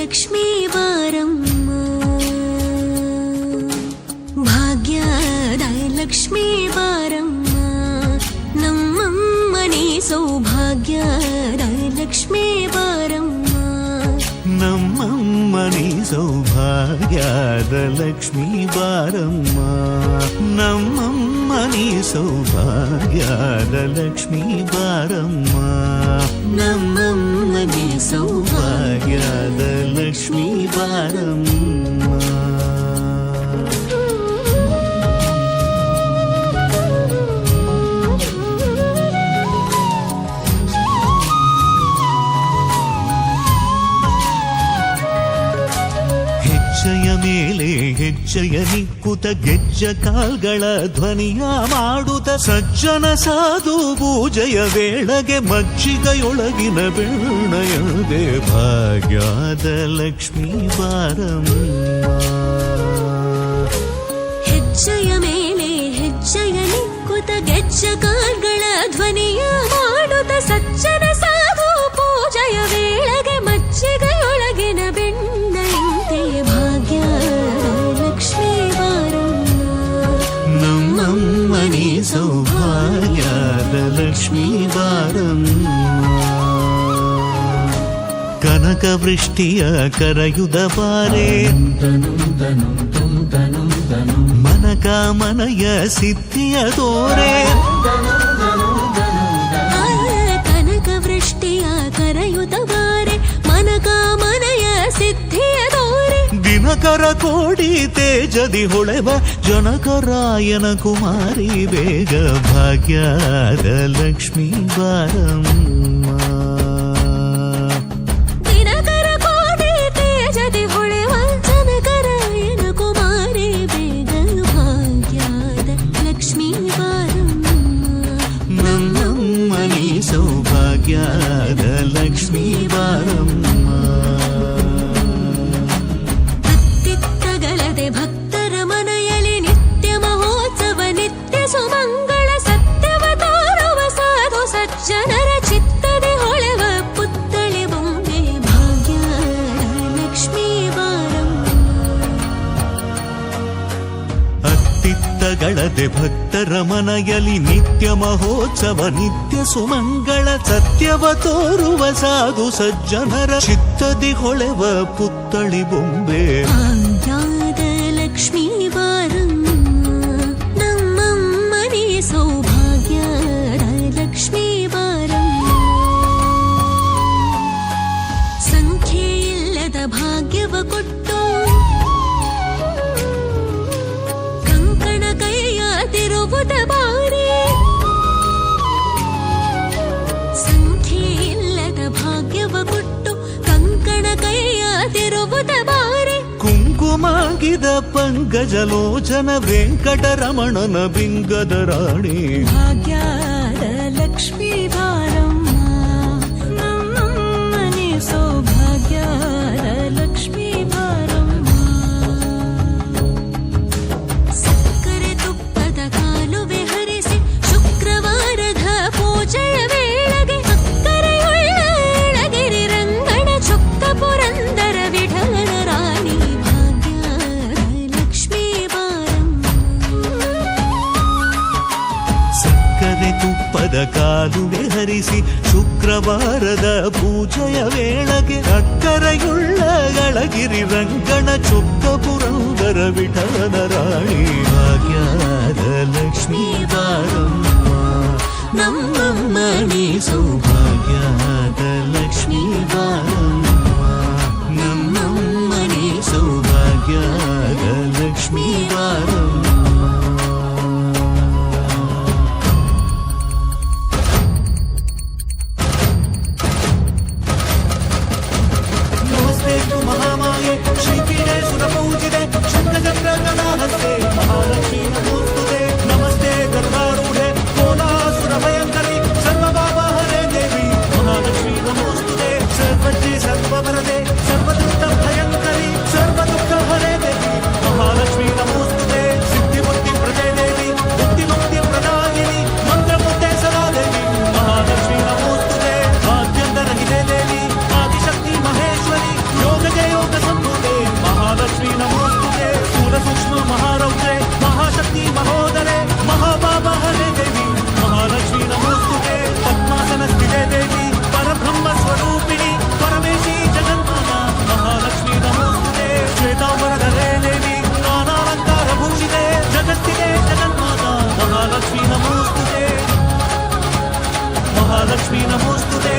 ಲಕ್ಷ್ಮೀ ಬಾರಮ್ಮ, ಭಾಗ್ಯದ ಲಕ್ಷ್ಮೀ ಬಾರಮ್ಮ, ನಮ್ಮಮ್ಮನಿ ಸೌಭಾಗ್ಯದ ಲಕ್ಷ್ಮೀ ಬಾರಮ್ಮ, ನಮ್ಮಮ್ಮನಿ ಸೌಭಾಗ್ಯದ ಲಕ್ಷ್ಮೀ ಬಾರಮ್ಮ, ನಮ್ಮಮ್ಮನಿ ಸೌಭಾಗ್ಯದ ಲಕ್ಷ್ಮೀ ಬಾರಮ್ಮ, ನಮ್ಮಮ್ಮನಿ ಸೌಭಾಗ್ಯದ ಲಕ್ಷ್ಮೀ ಬಾರಮ್ಮ. ಹೆಜ್ಜೆಯ ಮೇಲೆ ಹೆಜ್ಜೆಯ ನಿಕ್ಕುತ ಗೆಜ್ಜ ಕಾಲ್ಗಳ ಧ್ವನಿಯ ಮಾಡುತ್ತ ಸಜ್ಜನ ಸಾಧು ಪೂಜೆಯ ವೇಳೆಗೆ ಮಜ್ಜಿಗೆಯೊಳಗಿನ ಬೆಣ್ಣೆಯದೆ ಭಾಗ್ಯದ ಲಕ್ಷ್ಮೀ ಬಾರಮ್ಮ. ಹೆಜ್ಜೆಯ ಮೇಲೆ ಹೆಜ್ಜೆಯ ನಿಕ್ಕುತ ಗೆಜ್ಜ ಕಾಲ್ಗಳ ಧ್ವನಿಯ ಮಾಡುತ್ತ ಸಜ್ಜನ ಸಾಧು ಪೂಜೆಯ ವೇಳೆಗೆ ಮಜ್ಜಿಗೆಯೊಳಗಿನ ಬೆಣ್ಣೆಯಂತೆ ಭಾಗ್ಯದ ಲಕ್ಷ್ಮೀ ಬಾರಮ್ಮ, ನಮ್ಮಮ್ಮನಿ ಸೌಭಾಗ್ಯದ ಲಕ್ಷ್ಮೀ ಬಾರಮ್ಮ. ಕನಕ ವೃಷ್ಟಿಯ ಕರೆಯುದ ಬಾರೆ, ಮನಕ ಮನಯ ಸಿದ್ಧಿಯ ತೋರೆ, ಕನಕ ವೃಷ್ಟಿಯ ಕರೆಯುದ ಬಾರೆ, ಮನಕ ಮನಯ ಸಿದ್ಧಿಯ ತೋರೆ, ದಿನಕರ ಕೋಡಿ ತೇಜದಿ ಹೊಳೆವ ಜನಕರಾಯನ ಕುಮಾರಿ ಬೇಗ ಭಾಗ್ಯದ ಲಕ್ಷ್ಮೀ ಬಾರಮ್ಮ. ದಿನಕರ ಕೋಡಿ ತೇಜದಿ ಹೊಳೆವ ಜನಕರಾಯನ ಕುಮಾರಿ ಬೇಗ ಭಾಗ್ಯದ ಲಕ್ಷ್ಮೀ ಬಾರಮ್ಮ, ನಮ್ಮಮ್ಮನಿ ಸೌಭಾಗ್ಯದ ಲಕ್ಷ್ಮೀ ಬಾರಮ್ಮ. ಭಕ್ತರ ಮನೆಯಲ್ಲಿ ನಿತ್ಯ ಮಹೋತ್ಸವ ನಿತ್ಯ ಸುಮಂಗಳ ಸತ್ಯವ ತೋರುವ ಸಾಧು ಸಜ್ಜನರ ಚಿತ್ತದೆ ಹೊಳೆವ ಪುತ್ಥಳಿ ಬೊಂಬೆ ಭಾಗ್ಯದ ಲಕ್ಷ್ಮೀ ಬಾರಮ್ಮ. ಅತ್ತಿತ್ತಗಳದೆ ಭಕ್ತರ ಮನೆಯಲ್ಲಿ ನಿತ್ಯ ಮಹೋತ್ಸವ ನಿತ್ಯ ಸುಮಂಗಳ ಸತ್ಯವ ತೋರುವ ಸಾಧು ಸಜ್ಜನರ ಚಿತ್ತದಿ ಹೊಳೆವ ಪುತ್ಥಳಿ ಬೊಂಬೆ ಭಾಗ್ಯದ ಲಕ್ಷ್ಮೀ ಬಾರಮ್ಮ, ನಮ್ಮಮ್ಮನಿ ಸೌಭಾಗ್ಯದ ಲಕ್ಷ್ಮೀ ಬಾರಮ್ಮ. ಸಂಖ್ಯೆ ಇಲ್ಲದ ಭಾಗ್ಯವ ಕೊಟ್ಟು ಕಂಕಣ ಕೈಯಾದಿರುವುದ ಬಾರಿ, ಸಂಖ್ಯೆ ಇಲ್ಲದ ಭಾಗ್ಯವ ಕೊಟ್ಟು ಕಂಕಣ ಕೈಯಾದಿರುವುದ ಬಾರಿ, ಕುಂಕುಮಾಗಿದ ಪಂಕಜಲೋಚನ ವೆಂಕಟರಮಣನ ಬಿಂಗದ ರಾಣಿ ಭಾಗ್ಯದ ಲಕ್ಷ್ಮೀ ಬಾರಮ್ಮ, ನಮ್ಮಮ್ಮನಿ ಸೌಭಾಗ್ಯದ ಲಕ್ಷ್ಮೀ ಬಾರಮ್ಮ. ಸಕ್ಕರೆ ತುಪ್ಪದ ಕಾಲುವೆ ಹರಿಸಿ ಶುಕ್ರವಾರದ ಪೂಜೆಯ ವೇಳೆಗೆ ಅಕ್ಕರೆಯುಳ್ಳ ಏಳಗಿರಿ ರಂಗಣ ಚೊಕ್ಕ ಪುರಂದರ ವಿಠಲನ ರಾಣಿ ಭಾಗ್ಯದ ಲಕ್ಷ್ಮೀ ಬಾರಮ್ಮ. ಸಕ್ಕರೆ ತುಪ್ಪದ ಕಾಲುವೆ ಹರಿಸಿ ಶುಕ್ರವಾರದ ಪೂಜೆಯ ವೇಳೆಗೆ ಅಕ್ಕರೆಯುಳ್ಳ ಗಳಗಿರಿ ರಂಗಣ ಚೊಕ್ಕ ಪುರಂದರ ವಿಠಲನ ರಾಣಿ ಭಾಗ್ಯದ ಲಕ್ಷ್ಮೀ ಬಾರಮ್ಮ, ನಮ್ಮಮ್ಮನಿ ಸೌಭಾಗ್ಯದ ಲಕ್ಷ್ಮೀ ಬಾರಮ್ಮ, ನಮ್ಮಮ್ಮನಿ ಸೌಭಾಗ್ಯದ ಲಕ್ಷ್ಮೀ ಬಾರಮ್ಮ. ಮಹಾಲಕ್ಷ್ಮೀ ನಮೋಸ್ತುತೆ